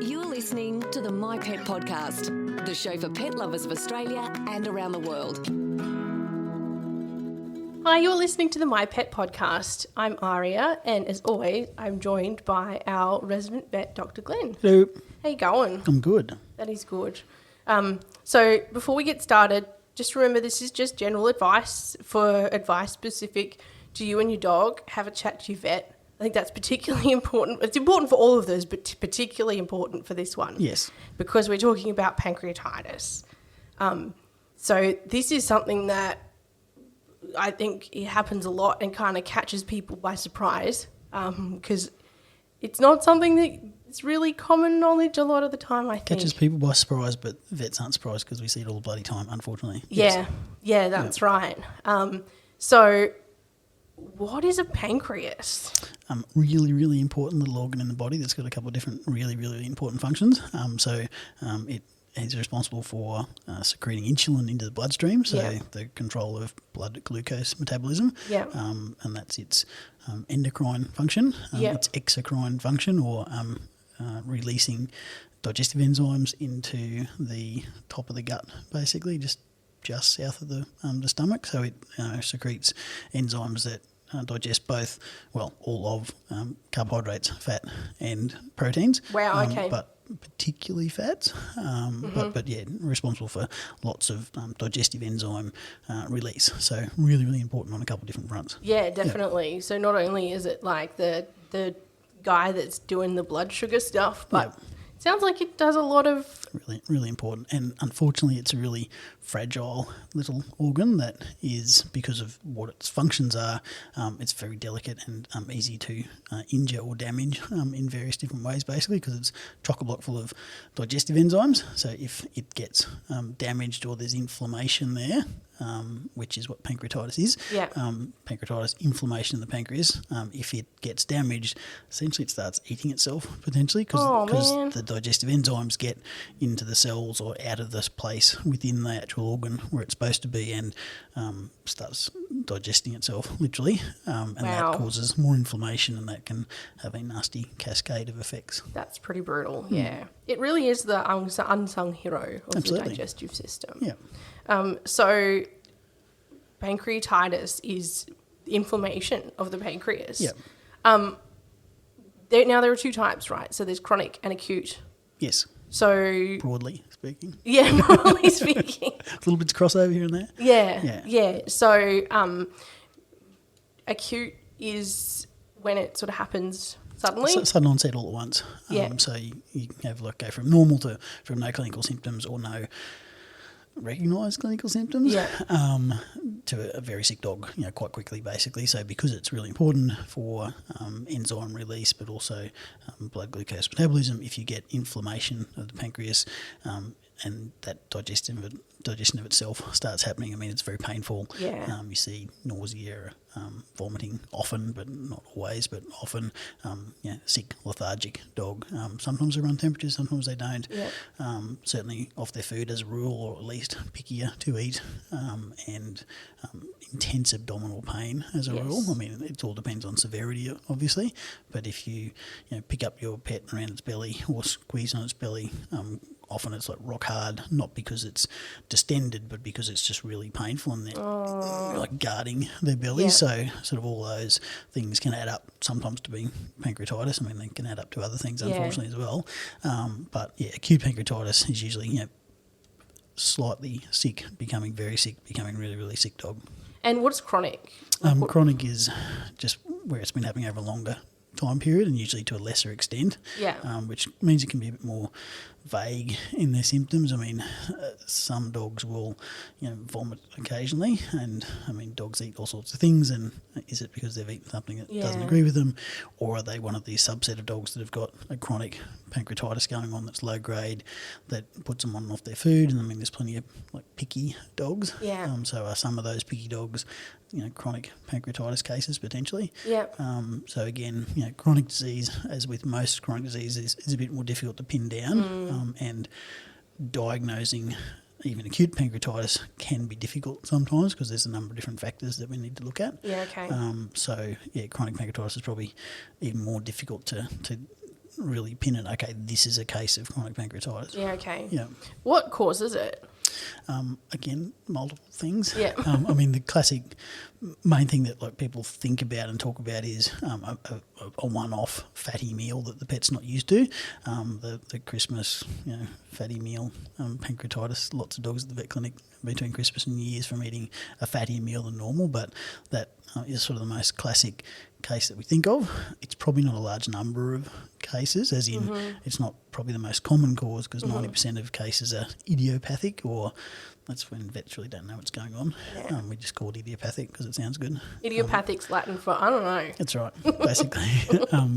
You're listening to the myPET podcast, the show for pet lovers of Australia and around the world. Hi, you're listening to the myPET podcast. I'm Aria, and as always, I'm joined by our resident vet, Dr. Glenn. Hello. How you going? I'm good. That is good. So before we get started, just remember this is just general advice. For advice specific to you and your dog, have a chat to your vet. I think that's particularly important. It's important for all of those, but particularly important for this one. Yes. Because we're talking about pancreatitis. So this is something that I think it happens a lot and kind of catches people by surprise, because it's not something that it's really common knowledge a lot of the time, I think. Catches people by surprise, but vets aren't surprised because we see it all the bloody time, unfortunately. Yeah, that's right. So what is a pancreas? Really, really important little organ in the body that's got a couple of different really, really important functions. It is responsible for secreting insulin into the bloodstream, so the control of blood glucose metabolism. Yeah. And that's its endocrine function. Its exocrine function, or releasing digestive enzymes into the top of the gut, basically, just south of the stomach. So it secretes enzymes that digest both, all of carbohydrates, fat and proteins. Wow, okay. But particularly fats, but responsible for lots of digestive enzyme release. So really, really important on a couple of different fronts. Yeah, definitely. Yeah. So not only is it like the guy that's doing the blood sugar stuff, but it sounds like it does a lot of... Really, really important. And unfortunately, it's a really fragile little organ that is, because of what its functions are, it's very delicate and easy to injure or damage in various different ways, basically, because it's chock-a-block full of digestive enzymes. So if it gets damaged or there's inflammation there, which is what pancreatitis is. Yeah. Pancreatitis, inflammation in the pancreas. If it gets damaged, essentially it starts eating itself potentially because the digestive enzymes get into the cells or out of this place within the actual organ where it's supposed to be, and starts digesting itself literally. And that causes more inflammation, and that can have a nasty cascade of effects. That's pretty brutal. Yeah. It really is the unsung hero of Absolutely. the digestive system. Yeah. So pancreatitis is inflammation of the pancreas. Yeah. There are two types, right? So there's chronic and acute. Yes. So broadly speaking. Yeah, broadly speaking. A little bit of crossover here and there. Yeah. So acute is when it sort of happens suddenly. Sudden onset all at once. Yeah. So you have go from normal to from no clinical symptoms or no recognised clinical symptoms to a very sick dog, quite quickly, basically. So because it's really important for enzyme release, but also blood glucose metabolism, if you get inflammation of the pancreas and that digestion of itself starts happening, I mean, it's very painful. Yeah. You see nausea, vomiting often, but not always, but often. Sick, lethargic dog. Sometimes they run temperatures, sometimes they don't. Yeah. Certainly off their food as a rule, or at least pickier to eat, and intense abdominal pain as a rule. I mean, it all depends on severity, obviously, but if you pick up your pet around its belly or squeeze on its belly, often it's like rock hard, not because it's distended, but because it's just really painful and they're like guarding their belly. Yeah. So sort of all those things can add up sometimes to being pancreatitis. I mean, they can add up to other things, unfortunately, as well. But acute pancreatitis is usually, slightly sick, becoming very sick, becoming really, really sick dog. And what's chronic? Chronic is just where it's been happening over a longer time period, and usually to a lesser extent, which means it can be a bit more vague in their symptoms. I mean, some dogs will, vomit occasionally, and I mean, dogs eat all sorts of things, and is it because they've eaten something that doesn't agree with them, or are they one of these subset of dogs that have got a chronic pancreatitis going on that's low grade that puts them on and off their food? And I mean, there's plenty of picky dogs. So are some of those picky dogs, chronic pancreatitis cases potentially? So again, chronic disease, as with most chronic disease, is a bit more difficult to pin down, and diagnosing even acute pancreatitis can be difficult sometimes because there's a number of different factors that we need to look at. Yeah, okay. Chronic pancreatitis is probably even more difficult to really pin it. Okay, this is a case of chronic pancreatitis. Yeah. Okay. Yeah. What causes it? Again, multiple things. Yeah. I mean, the classic main thing that like people think about and talk about is a one-off fatty meal that the pet's not used to. The Christmas, fatty meal, pancreatitis. Lots of dogs at the vet clinic between Christmas and New Year's from eating a fattier meal than normal, but that is sort of the most classic case that we think of. It's probably not a large number of cases, as in it's not probably the most common cause, because 90% of cases are idiopathic, or that's when vets really don't know what's going on. Yeah. We just call it idiopathic because it sounds good. Idiopathic's Latin for I don't know. That's right, basically,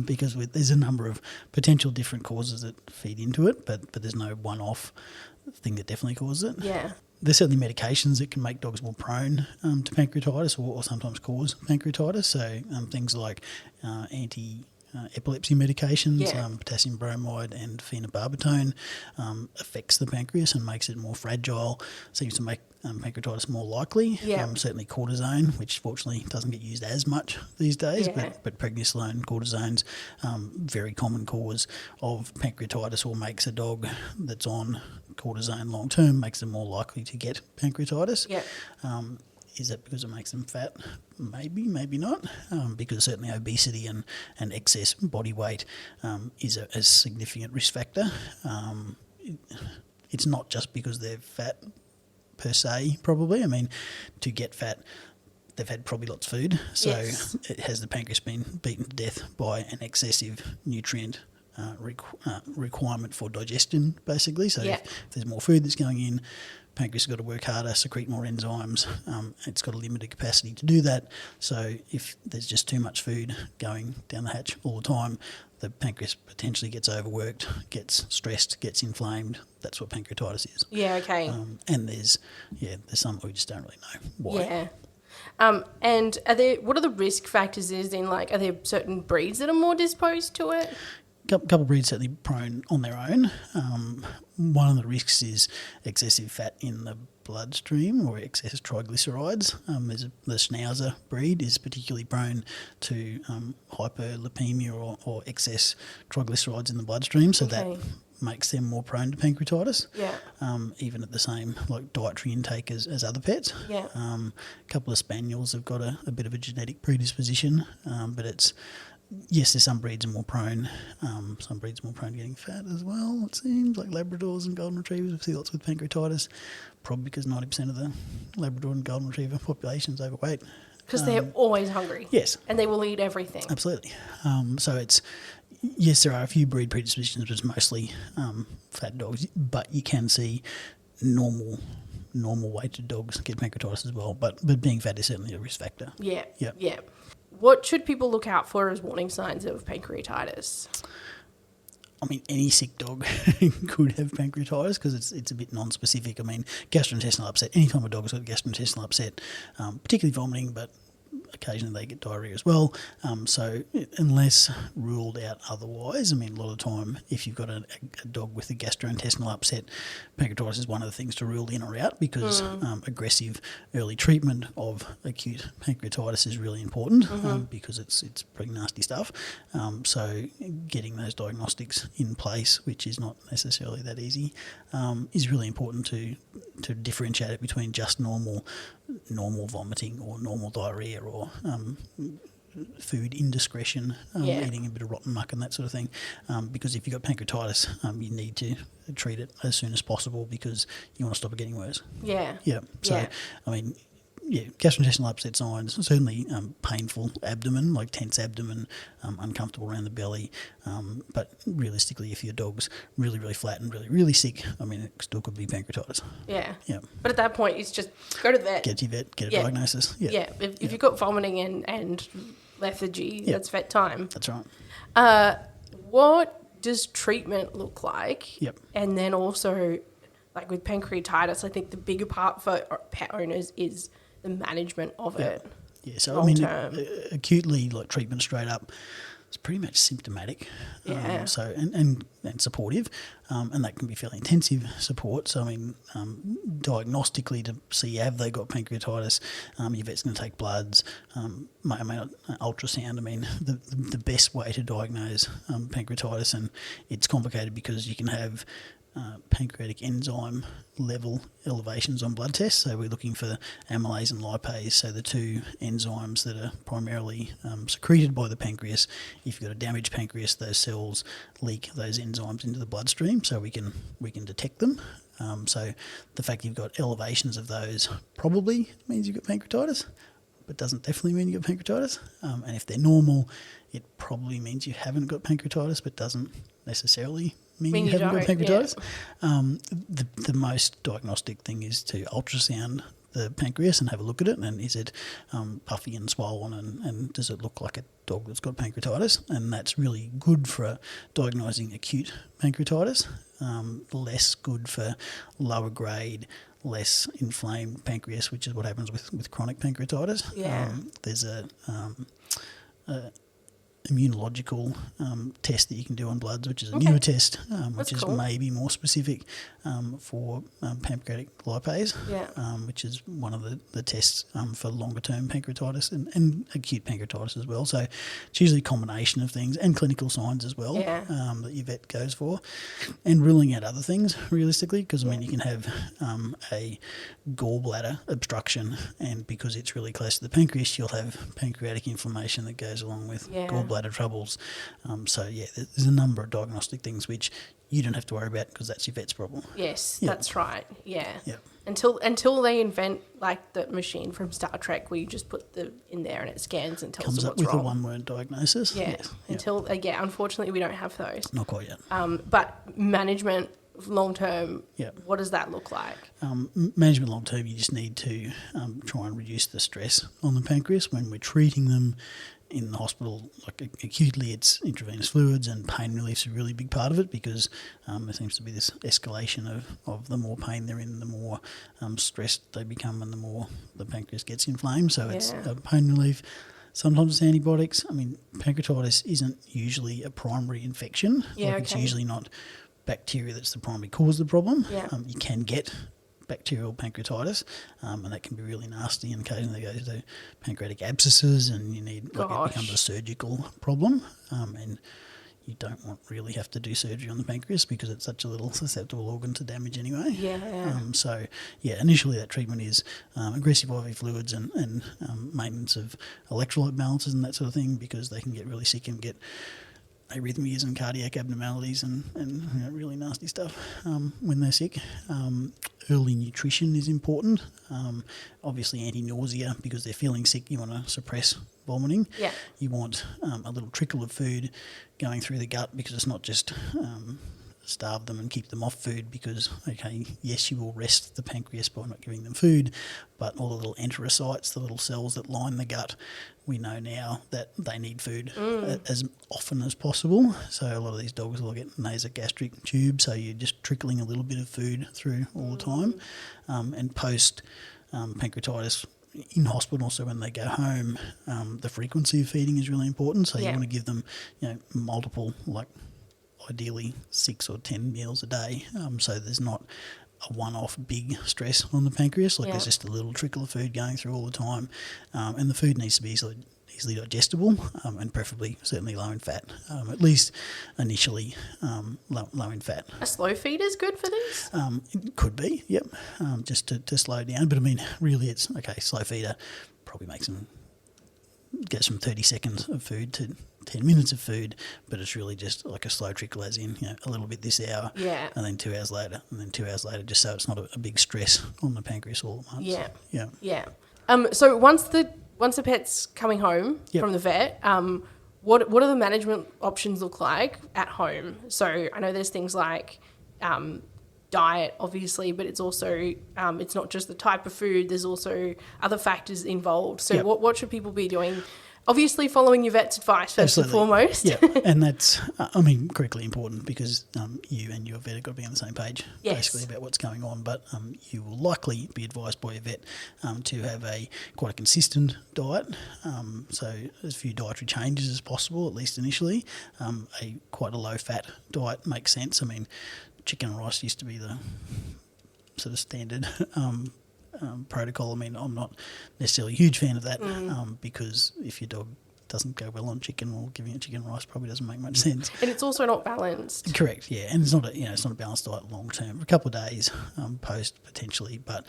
because there's a number of potential different causes that feed into it, but there's no one-off thing that definitely causes it. Yeah. There's certainly medications that can make dogs more prone to pancreatitis or sometimes cause pancreatitis. So things like anti-epilepsy medications, potassium bromide and phenobarbital affects the pancreas and makes it more fragile, seems to make pancreatitis more likely. Certainly cortisone, which fortunately doesn't get used as much these days, but prednisolone, cortisone's very common cause of pancreatitis, or makes a dog that's on cortisone long term, makes them more likely to get pancreatitis. Is that because it makes them fat? Maybe, maybe not, because certainly obesity and excess body weight is a significant risk factor. It's not just because they're fat per se, probably. I mean, to get fat, they've had probably lots of food, so it has the pancreas been beaten to death by an excessive nutrient requirement for digestion, basically. So if there's more food that's going in, pancreas has got to work harder, secrete more enzymes. It's got a limited capacity to do that. So if there's just too much food going down the hatch all the time, the pancreas potentially gets overworked, gets stressed, gets inflamed. That's what pancreatitis is. Yeah, okay. And there's some we just don't really know why. Yeah. And what are the risk factors are there certain breeds that are more disposed to it? Couple of breeds certainly prone on their own. One of the risks is excessive fat in the bloodstream or excess triglycerides. The Schnauzer breed is particularly prone to hyperlipemia or excess triglycerides in the bloodstream, so that makes them more prone to pancreatitis. Even at the same dietary intake as other pets. A couple of Spaniels have got a bit of a genetic predisposition, but it's there's some breeds are more prone. Some breeds are more prone to getting fat as well, it seems, like Labradors and Golden Retrievers. We see lots with pancreatitis, probably because 90% of the Labrador and Golden Retriever population is overweight. Because they're always hungry. Yes. And they will eat everything. Absolutely. So it's, there are a few breed predispositions, but it's mostly fat dogs, but you can see normal weighted dogs get pancreatitis as well, but being fat is certainly a risk factor. Yeah. What should people look out for as warning signs of pancreatitis? I mean, any sick dog could have pancreatitis because it's a bit non-specific. I mean, gastrointestinal upset, anytime a dog's got gastrointestinal upset, particularly vomiting, but occasionally they get diarrhoea as well. So unless ruled out otherwise, I mean, a lot of the time if you've got a dog with a gastrointestinal upset, pancreatitis is one of the things to rule in or out, because aggressive early treatment of acute pancreatitis is really important, because it's pretty nasty stuff. So getting those diagnostics in place, which is not necessarily that easy, is really important to differentiate it between just normal vomiting or normal diarrhoea or food indiscretion, eating a bit of rotten muck and that sort of thing. Because if you've got pancreatitis, you need to treat it as soon as possible because you want to stop it getting worse. So, I mean, gastrointestinal upset signs, certainly painful abdomen, like tense abdomen, uncomfortable around the belly. But realistically, if your dog's really, really flat and really, really sick, I mean, it still could be pancreatitis. But at that point, it's just go to the vet. Get to your vet, get a diagnosis. If you've got vomiting and lethargy, that's vet time. That's right. What does treatment look like? And then also, like with pancreatitis, I think the bigger part for pet owners is the management of it. So I mean, acutely, like treatment straight up, it's pretty much symptomatic. Yeah. So and supportive, and that can be fairly intensive support. So I mean, diagnostically to see have they got pancreatitis, your vet's going to take bloods, may or may not ultrasound. I mean, the best way to diagnose pancreatitis, and it's complicated because you can have pancreatic enzyme level elevations on blood tests. So we're looking for amylase and lipase, so the two enzymes that are primarily secreted by the pancreas. If you've got a damaged pancreas, those cells leak those enzymes into the bloodstream, so we can detect them. So the fact you've got elevations of those probably means you've got pancreatitis, but doesn't definitely mean you've got pancreatitis. And if they're normal, it probably means you haven't got pancreatitis, but doesn't necessarily mean you haven't got pancreatitis. Yeah. The most diagnostic thing is to ultrasound the pancreas and have a look at it, and is it puffy and swollen, and does it look like a dog that's got pancreatitis? And that's really good for diagnosing acute pancreatitis, less good for lower grade, less inflamed pancreas, which is what happens with chronic pancreatitis. Yeah. There's a immunological test that you can do on bloods, which is a newer test, which is maybe more specific for pancreatic lipase, which is one of the tests for longer-term pancreatitis and acute pancreatitis as well. So it's usually a combination of things and clinical signs as well that your vet goes for, and ruling out other things realistically, because, I mean, you can have a gallbladder obstruction, and because it's really close to the pancreas, you'll have pancreatic inflammation that goes along with gallbladder troubles. There's a number of diagnostic things which you don't have to worry about because that's your vet's problem. Yes, that's right. Yeah. Yep. Until they invent like the machine from Star Trek where you just put the in there and it scans and tells comes them up what's with wrong. a one-word diagnosis. Yeah. Until unfortunately we don't have those. Not quite yet. But management long term, what does that look like? Management long term, you just need to try and reduce the stress on the pancreas when we're treating them. In the hospital, like acutely, it's intravenous fluids, and pain relief's a really big part of it, because there seems to be this escalation of the more pain they're in, the more stressed they become, and the more the pancreas gets inflamed. So it's pain relief. Sometimes it's antibiotics. I mean, pancreatitis isn't usually a primary infection. It's usually not bacteria that's the primary cause of the problem. You can get bacterial pancreatitis, and that can be really nasty, and occasionally goes to pancreatic abscesses, and you need it becomes a surgical problem, and you don't really have to do surgery on the pancreas because it's such a little susceptible organ to damage anyway. Initially that treatment is aggressive IV fluids and maintenance of electrolyte balances and that sort of thing, because they can get really sick and get arrhythmias and cardiac abnormalities and really nasty stuff when they're sick. Early nutrition is important. Obviously anti-nausea, because they're feeling sick, you want to suppress vomiting. You want a little trickle of food going through the gut, because it's not just starve them and keep them off food, because, yes, you will rest the pancreas by not giving them food, but all the little enterocytes, the little cells that line the gut, we know now that they need food as often as possible. So a lot of these dogs will get nasogastric tubes, so you're just trickling a little bit of food through all the time. And post pancreatitis in hospital, so when they go home, the frequency of feeding is really important. So you want to give them, multiple, ideally 6 or 10 meals a day, so there's not a one-off big stress on the pancreas. There's just a little trickle of food going through all the time, and the food needs to be easily digestible, and preferably certainly low in fat, at least initially low in fat. A slow feed is good for this? It could be, just to slow down. But I mean, really, it's slow feeder probably gets from 30 seconds of food to 10 minutes of food, but it's really just like a slow trickle, as in, a little bit this hour, and then 2 hours later, and then 2 hours later, just so it's not a big stress on the pancreas all at once. So once the pet's coming home from the vet, what do the management options look like at home? So I know there's things like diet, obviously, but it's also it's not just the type of food. There's also other factors involved. So what should people be doing? obviously following your vet's advice first and foremost. Yeah, and that's, critically important because you and your vet have got to be on the same page basically about what's going on. But you will likely be advised by your vet to have quite a consistent diet. So as few dietary changes as possible, at least initially. Quite a low-fat diet makes sense. I mean, chicken and rice used to be the sort of standard protocol. I mean, I'm not necessarily a huge fan of that because if your dog doesn't go well on chicken, or giving it chicken and rice probably doesn't make much sense. And it's also not balanced. Correct, yeah, and it's not a balanced diet long term. For a couple of days post potentially, but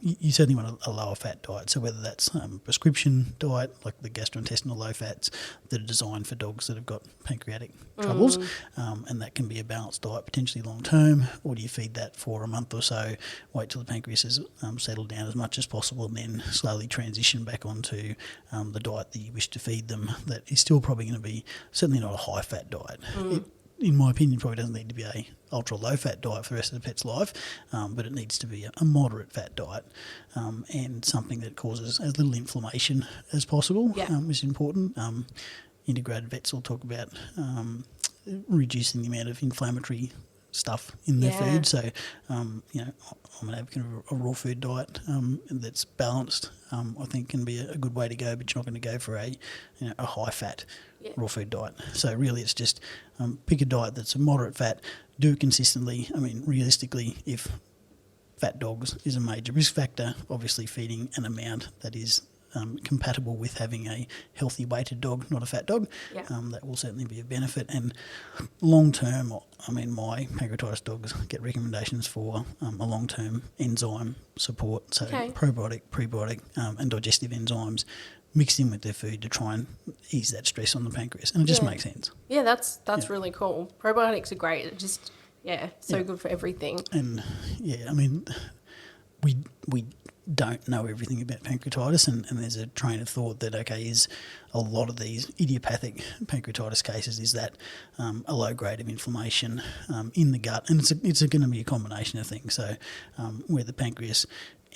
you certainly want a lower fat diet. So whether that's prescription diet like the gastrointestinal low fats that are designed for dogs that have got pancreatic troubles, and that can be a balanced diet potentially long term, or do you feed that for a month or so, wait till the pancreas is settled down as much as possible, and then slowly transition back onto the diet that you wish to feed them, that is still probably going to be certainly not a high fat diet. It, in my opinion, probably doesn't need to be a ultra low fat diet for the rest of the pet's life, but it needs to be a moderate fat diet and something that causes as little inflammation as possible, which is important. Integrated vets will talk about reducing the amount of inflammatory stuff in their food. So, I'm an advocate of a raw food diet that's balanced. I think can be a good way to go, but you're not going to go for a high fat raw food diet. So really, it's just pick a diet that's a moderate fat, do it consistently. I mean, realistically, if fat dogs is a major risk factor, obviously feeding an amount that is compatible with having a healthy weighted dog, not a fat dog. That will certainly be a benefit. And long term, I mean, my pancreatitis dogs get recommendations for a long term enzyme support, so probiotic, prebiotic, and digestive enzymes mixed in with their food to try and ease that stress on the pancreas, and it just makes sense. Yeah, that's really cool. Probiotics are great. It just good for everything. And I mean, we don't know everything about pancreatitis, and there's a train of thought that is a lot of these idiopathic pancreatitis cases is that a low grade of inflammation in the gut, and it's going to be a combination of things. So where the pancreas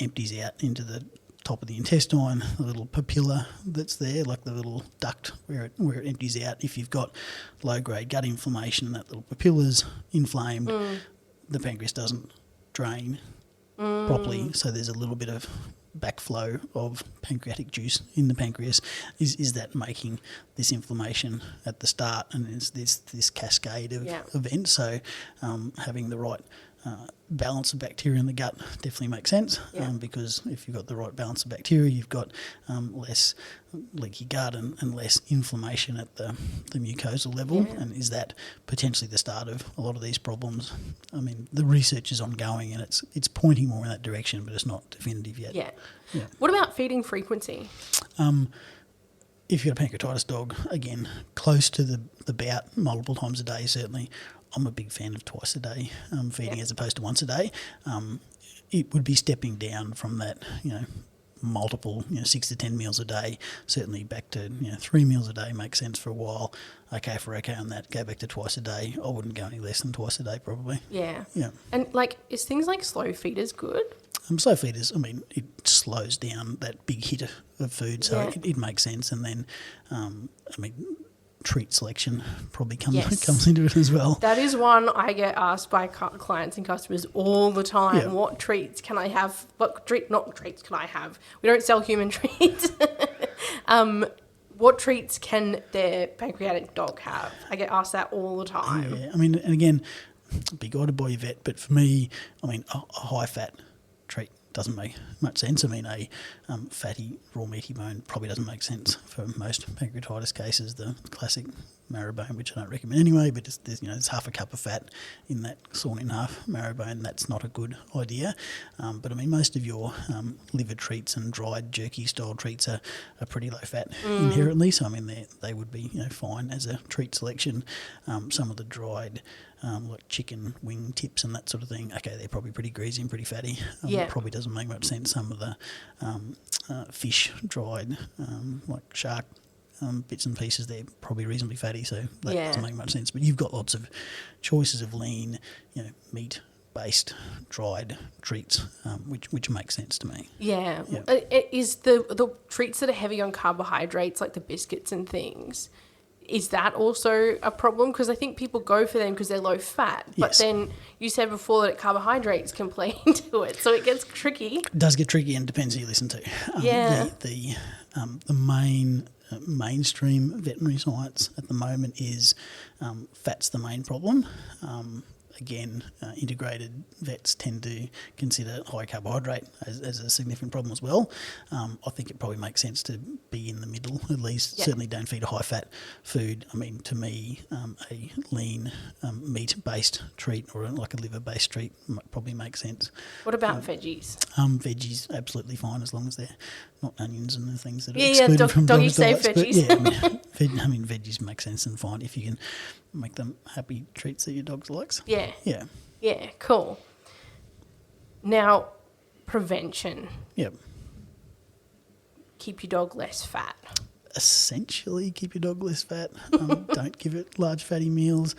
empties out into the top of the intestine, the little papilla that's there, like the little duct where it empties out. If you've got low grade gut inflammation, that little papilla's inflamed, the pancreas doesn't drain properly, so there's a little bit of backflow of pancreatic juice in the pancreas. Is that making this inflammation at the start, and there's this cascade of events. So having the right balance of bacteria in the gut definitely makes sense, because if you've got the right balance of bacteria, you've got less leaky gut and less inflammation at the mucosal level. And is that potentially the start of a lot of these problems? I mean, the research is ongoing and it's pointing more in that direction, but it's not definitive yet. What about feeding frequency? If you've got a pancreatitis dog, again, close to the bout multiple times a day, certainly. I'm a big fan of twice a day feeding as opposed to once a day. It would be stepping down from that, multiple, 6 to 10 meals a day, certainly back to 3 meals a day makes sense for a while. Okay, if we're okay on that, go back to twice a day. I wouldn't go any less than twice a day probably. Yeah. And is things like slow feeders good? Slow feeders, I mean, it slows down that big hit of food, so it makes sense. And then, treat selection probably comes into it as well. That is one I get asked by clients and customers all the time. What treats can I have? Not treats can I have? We don't sell human treats. What treats can their pancreatic dog have? I get asked that all the time. Yeah, I mean, and again, be guided by your vet, but for me, I mean, a high fat treat doesn't make much sense. I mean, a fatty, raw meaty bone probably doesn't make sense for most pancreatitis cases. The classic marrow bone, which I don't recommend anyway, but there's half a cup of fat in that sawn in half marrow bone. That's not a good idea. But I mean, most of your liver treats and dried jerky style treats are pretty low fat inherently. So I mean, they would be fine as a treat selection. Some of the dried like chicken wing tips and that sort of thing, they're probably pretty greasy and pretty fatty. It probably doesn't make much sense. Some of the fish dried, like shark bits and pieces, they're probably reasonably fatty, so that doesn't make much sense. But you've got lots of choices of lean, meat, based dried treats, which makes sense to me. Yeah. Is the treats that are heavy on carbohydrates, like the biscuits and things, is that also a problem? Because I think people go for them because they're low fat, but Yes. then you said before that carbohydrates can play into it, so it gets tricky. It does get tricky, and it depends who you listen to. The mainstream veterinary science at the moment is fat's the main problem. Integrated vets tend to consider high carbohydrate as a significant problem as well. I think it probably makes sense to be in the middle at least. Yep. Certainly don't feed a high-fat food. I mean, to me, a lean meat-based treat or like a liver-based treat probably makes sense. What about veggies? Veggies, absolutely fine as long as they're not onions and the things that are Yeah, excluded from doggy dogs' safe diets. But veggies. I mean, veggies make sense and fine if you can make them happy treats that your dog likes. Yeah. Yeah. Yeah, cool. Now, prevention. Yep. Keep your dog less fat. Essentially, keep your dog less fat. Don't give it large fatty meals.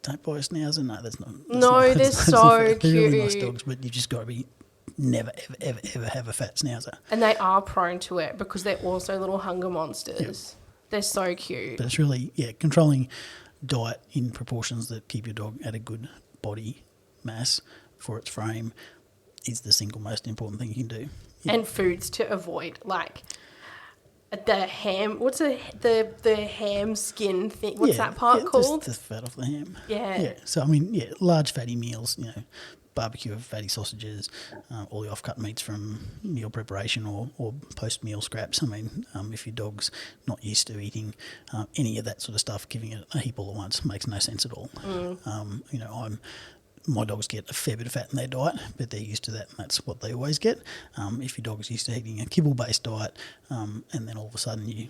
Don't buy a schnauzer. No, that's not. They're so cute. They're really nice dogs, but you've just got to be never, ever have a fat schnauzer. And they are prone to it because they're also little hunger monsters. Yep. They're so cute. But it's really, controlling diet in proportions that keep your dog at a good body mass for its frame is the single most important thing you can do. Yeah. And foods to avoid, like the ham. What's the ham skin thing? What's that part called? The fat off the ham. Yeah. Yeah. So, I mean, large fatty meals, barbecue of fatty sausages, all the off-cut meats from meal preparation or post-meal scraps. I mean, if your dog's not used to eating any of that sort of stuff, giving it a heap all at once makes no sense at all. My dogs get a fair bit of fat in their diet, but they're used to that, and that's what they always get. If your dog's used to eating a kibble-based diet, and then all of a sudden you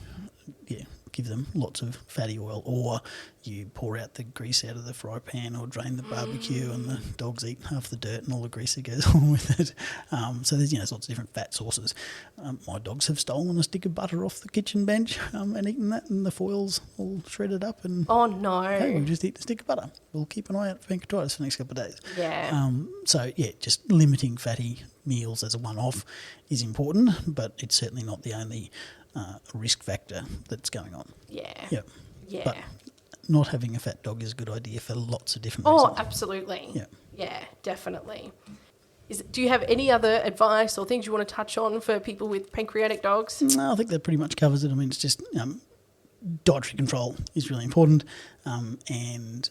give them lots of fatty oil, or you pour out the grease out of the fry pan or drain the barbecue and the dogs eat half the dirt and all the grease that goes on with it. So there's lots of different fat sources. My dogs have stolen a stick of butter off the kitchen bench and eaten that, and the foil's all shredded up. And oh no! Hey, we've just eaten a stick of butter. We'll keep an eye out for pancreatitis for the next couple of days. Yeah. Just limiting fatty meals as a one-off is important, but it's certainly not the only risk factor that's going on. Yeah. Yep. Yeah. But not having a fat dog is a good idea for lots of different reasons. Oh, absolutely. Yeah. Yeah, definitely. Do you have any other advice or things you want to touch on for people with pancreatic dogs? No, I think that pretty much covers it. I mean, it's just dietary control is really important, and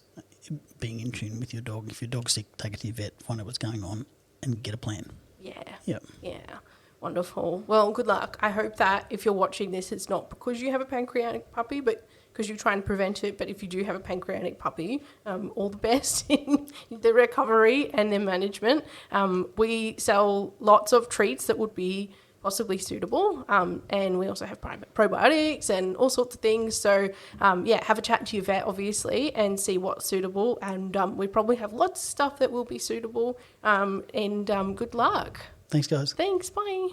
being in tune with your dog. If your dog's sick, take it to your vet, find out what's going on, and get a plan. Yeah. Yep. Yeah. Wonderful. Well, good luck. I hope that if you're watching this, it's not because you have a pancreatic puppy, but because you're trying to prevent it. But if you do have a pancreatic puppy, all the best in the recovery and their management. We sell lots of treats that would be possibly suitable, and we also have probiotics and all sorts of things. So, have a chat to your vet, obviously, and see what's suitable. And we probably have lots of stuff that will be suitable. And good luck. Thanks, guys. Thanks. Bye.